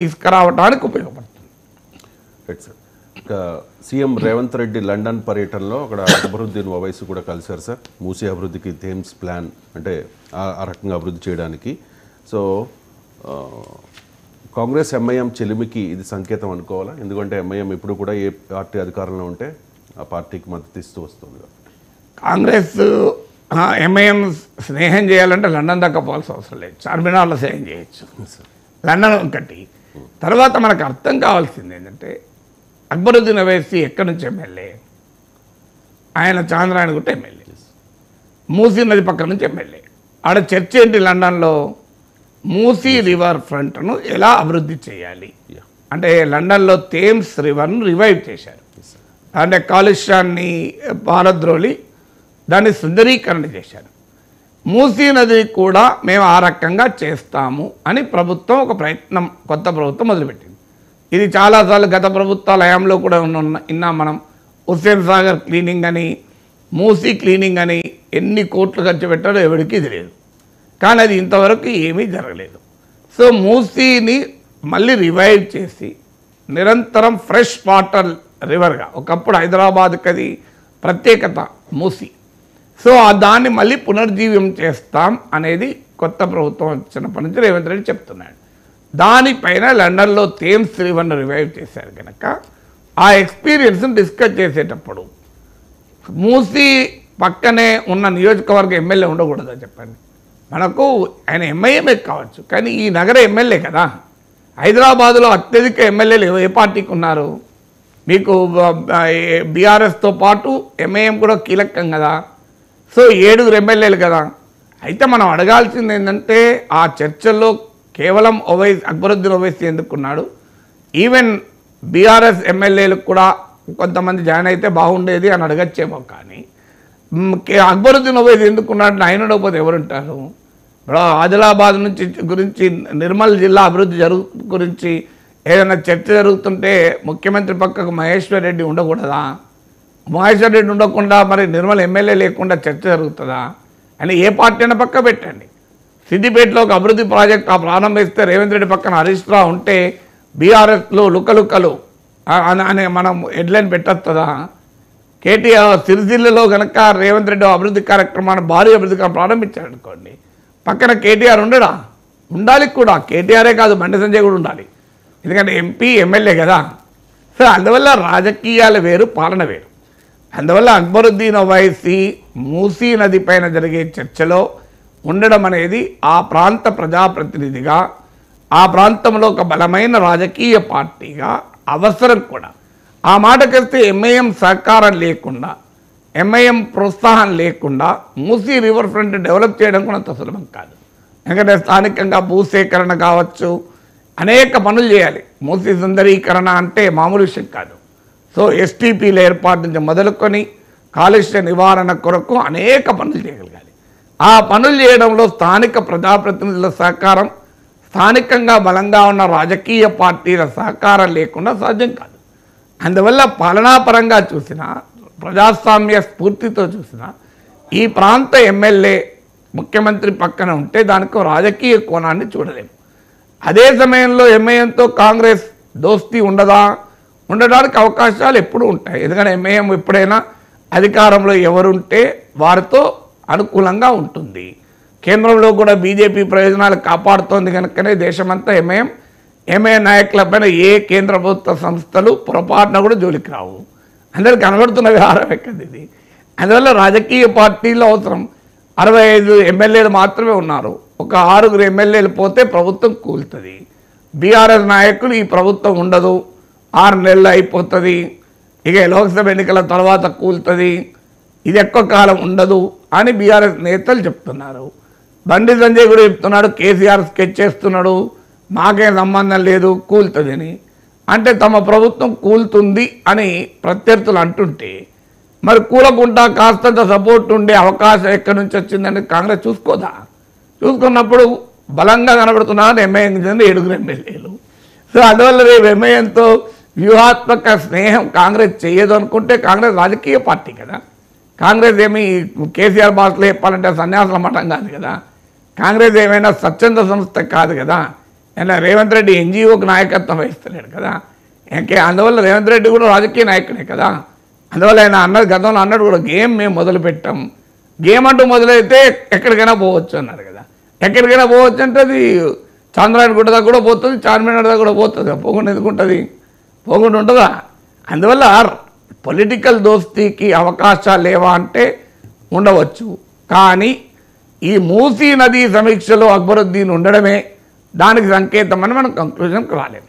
తీసుకురావడానికి ఉపయోగపడుతుంది. Right sir. ఇంకా సీఎం రేవంత్ రెడ్డి లండన్ పర్యటనలో అక్కడ అక్బరుద్దీన్ ఓవైసీ కూడా కలిశారు సార్. మూసీ అభివృద్ధికి థేమ్స్ ప్లాన్ అంటే ఆ రకంగా అభివృద్ధి చేయడానికి. సో కాంగ్రెస్ ఎంఐఎం చెలిమికి ఇది సంకేతం అనుకోవాలా? ఎందుకంటే ఎంఐఎం ఇప్పుడు కూడా ఏ పార్టీ అధికారంలో ఉంటే ఆ పార్టీకి మద్దతు ఇస్తూ వస్తుంది. కాంగ్రెస్ ఎంఐఎం స్నేహం చేయాలంటే లండన్ దాకా పోవాల్సిన అవసరం లేదు, చార్మినార్లో స్నేహం చేయొచ్చు. లండన్ ఒకటి. తర్వాత మనకు అర్థం కావాల్సింది ఏంటంటే అక్బరుద్దీన్ ఓవైసీ ఎక్కడి నుంచి ఎమ్మెల్యే, ఆయన చాంద్రాయణగుట్ట ఎమ్మెల్యే, మూసీ నది పక్క నుంచి ఎమ్మెల్యే. ఆడ చర్చ ఏంటి లండన్లో, మూసీ రివర్ ఫ్రంట్ను ఎలా అభివృద్ధి చేయాలి అంటే లండన్లో థేమ్స్ రివర్ను రివైవ్ చేశారు. అంటే కాలుష్యాన్ని పారద్రోలి దాన్ని సుందరీకరణ చేశారు. మూసీ నది కూడా మేము ఆ రకంగా చేస్తాము అని ప్రభుత్వం ఒక ప్రయత్నం, కొత్త ప్రభుత్వం మొదలుపెట్టింది. ఇది చాలాసార్లు గత ప్రభుత్వాల హయాంలో కూడా విన్నాం మనం. హుస్సేన్ సాగర్ క్లీనింగ్ అని, మూసీ క్లీనింగ్ అని ఎన్ని కోట్లు ఖర్చు పెట్టారో ఎవరికి తెలియదు. కానీ అది ఇంతవరకు ఏమీ జరగలేదు. సో మూసీని మళ్ళీ రివైవ్ చేసి నిరంతరం ఫ్రెష్ వాటర్ రివర్గా, ఒకప్పుడు హైదరాబాద్కి అది ప్రత్యేకత మూసీ. సో దాన్ని మళ్ళీ పునర్జీవం చేస్తాం అనేది కొత్త ప్రభుత్వం వచ్చినప్పటి నుంచి రేవంత్ రెడ్డి చెప్తున్నాడు. దానిపైన లండన్లో థేమ్స్ రివర్ను రివైవ్ చేశారు కనుక ఆ ఎక్స్పీరియన్స్ని డిస్కస్ చేసేటప్పుడు మూసీ పక్కనే ఉన్న నియోజకవర్గ ఎమ్మెల్యే ఉండకూడదా చెప్పండి? మనకు ఆయన ఎంఐఎంఏ కావచ్చు, కానీ ఈ నగర ఎమ్మెల్యే కదా. హైదరాబాదులో అత్యధిక ఎమ్మెల్యేలు ఏ పార్టీకి ఉన్నారు? మీకు బీఆర్ఎస్తో పాటు ఎంఐఎం కూడా కీలకం కదా. సో 7 ఎమ్మెల్యేలు కదా. అయితే మనం అడగాల్సింది ఏంటంటే ఆ చర్చల్లో కేవలం అక్బరుద్దీన్ ఓవైసీ ఎందుకున్నాడు? ఈవెన్ బీఆర్ఎస్ ఎమ్మెల్యేలకు కూడా కొంతమంది జాయిన్ అయితే బాగుండేది అని అడగచ్చేమో, కానీ అక్బరుద్దీన్ ఓవైసీ ఎందుకున్నాడు? ఆయన ఉండకపోతే ఎవరుంటారు? ఆదిలాబాద్ గురించి నిర్మల్ జిల్లా అభివృద్ధి గురించి ఏదైనా చర్చ జరుగుతుంటే ముఖ్యమంత్రి పక్కకు మహేశ్వర్ రెడ్డి ఉండకూడదా? మహేశ్వర్ రెడ్డి ఉండకుండా మరి నిర్మల్ ఎమ్మెల్యే లేకుండా చర్చ జరుగుతుందా అని ఏ పార్టీ అయినా పక్క పెట్టండి. సిద్దిపేటలో ఒక అభివృద్ధి ప్రాజెక్ట్ ప్రారంభిస్తే రేవంత్ రెడ్డి పక్కన హరీష్ రావు ఉంటే బీఆర్ఎస్లో లుక్కలుక్కలు అని మనం హెడ్లైన్ పెట్టొస్తుందా? కేటీఆర్ సిరిసిల్లలో కనుక రేవంత్ రెడ్డి అభివృద్ధి కార్యక్రమాన్ని భారీ అభివృద్ధి ప్రారంభించాడు అనుకోండి, పక్కన కేటీఆర్ ఉండడా? ఉండాలి కూడా. కేటీఆరే కాదు, బండి సంజయ్ కూడా ఉండాలి. ఎందుకంటే ఎంపీ ఎమ్మెల్యే కదా. సో అందువల్ల రాజకీయాలు వేరు, పాలన వేరు. అందువల్ల అక్బరుద్దీన్ ఓవైసీ మూసీ నది పైన జరిగే చర్చలో ఉండడం అనేది ఆ ప్రాంత ప్రజాప్రతినిధిగా, ఆ ప్రాంతంలో ఒక బలమైన రాజకీయ పార్టీగా అవసరం కూడా. ఆ మాటకొస్తే ఎంఐఎం సహకారం లేకుండా, ఎంఐఎం ప్రోత్సాహం లేకుండా మూసీ రివర్ ఫ్రంట్ డెవలప్ చేయడం కూడా అంత సులభం కాదు. ఎందుకంటే స్థానికంగా భూసేకరణ కావచ్చు, అనేక పనులు చేయాలి. మూసీ సుందరీకరణ అంటే మామూలు విషయం కాదు. సో ఎస్టీపీల ఏర్పాటు నుంచి మొదలుకొని కాలుష్య నివారణ కొరకు అనేక పనులు చేయగలగాలి. ఆ పనులు చేయడంలో స్థానిక ప్రజాప్రతినిధుల సహకారం, స్థానికంగా బలంగా ఉన్న రాజకీయ పార్టీల సహకారం లేకుండా సాధ్యం కాదు. అందువల్ల పాలనాపరంగా చూసినా, ప్రజాస్వామ్య స్ఫూర్తితో చూసినా ఈ ప్రాంత ఎమ్మెల్యే ముఖ్యమంత్రి పక్కన ఉంటే దానికి రాజకీయ కోణాన్ని చూడలేము. అదే సమయంలో ఎంఐఎంతో కాంగ్రెస్ దోస్తీ ఉండడానికి అవకాశాలు ఎప్పుడూ ఉంటాయి. ఎందుకంటే ఎంఐఎం ఎప్పుడైనా అధికారంలో ఎవరుంటే వారితో అనుకూలంగా ఉంటుంది. కేంద్రంలో కూడా బీజేపీ ప్రయోజనాలు కాపాడుతోంది కనుకనే దేశమంతా ఎంఐఎం నాయకులపైన ఏ కేంద్ర ప్రభుత్వ సంస్థలు పొరపాటున కూడా జోలికి రావు. అందరికి కనబడుతున్న వ్యవహారం ఎక్కడి ఇది. అందువల్ల రాజకీయ పార్టీలు అవసరం. 65 ఎమ్మెల్యేలు మాత్రమే ఉన్నారు. ఒక 6 ఎమ్మెల్యేలు పోతే ప్రభుత్వం కూలుతుంది. బీఆర్ఎస్ నాయకులు ఈ ప్రభుత్వం ఉండదు, 6 నెలలు అయిపోతుంది, ఇక లోక్సభ ఎన్నికల తర్వాత కూలుతుంది, ఇది ఎక్కువ కాలం ఉండదు అని బీఆర్ఎస్ నేతలు చెప్తున్నారు. బండి సంజయ్ కూడా చెప్తున్నాడు, కేసీఆర్ స్కెచ్ చేస్తున్నాడు, మాకేం సంబంధం లేదు, కూలుతుంది అని. అంటే తమ ప్రభుత్వం కూలుతుంది అని ప్రత్యర్థులు అంటుంటే మరి కూలకుండా కాస్తంత సపోర్ట్ ఉండే అవకాశం ఎక్కడి నుంచి వచ్చిందని కాంగ్రెస్ చూసుకోదా? చూసుకున్నప్పుడు బలంగా కనబడుతున్నారు ఎంఐఎం చెందిన 7 ఎమ్మెల్యేలు. సో అందువల్ల రేపు ఎంఐఎంతో వ్యూహాత్మక స్నేహం కాంగ్రెస్ చేయదు అనుకుంటే కాంగ్రెస్ రాజకీయ పార్టీ కదా. కాంగ్రెస్ ఏమి కేసీఆర్ భాషలో చెప్పాలంటే సన్యాసుల మఠం కాదు కదా. కాంగ్రెస్ ఏమైనా స్వచ్ఛంద సంస్థ కాదు కదా. అయినా రేవంత్ రెడ్డి ఎన్జిఓకి నాయకత్వం వహిస్తలేడు కదా. అందువల్ల రేవంత్ రెడ్డి కూడా రాజకీయ నాయకుడే కదా. అందువల్ల ఆయన గతంలో అన్నాడు కూడా, గేమ్ మేము మొదలు పెట్టాం, గేమ్ అంటూ మొదలైతే ఎక్కడికైనా పోవచ్చు అన్నారు కదా. ఎక్కడికైనా పోవచ్చు అంటే అది చాంద్రాయణ గుట్ట దాకా కూడా పోతుంది, చార్మినార్ దాకా కూడా పోతుంది. పోకుండా ఎందుకు ఉంటుంది? పోకుండా ఉంటుందా? అందువల్ల పొలిటికల్ దోస్తీకి అవకాశాలు లేవా అంటే ఉండవచ్చు. కానీ ఈ మూసీ నదీ సమీక్షలో అక్బరుద్దీన్ ఉండడమే దానికి సంకేతం అని మనం కంక్లూజన్కి రాలేము.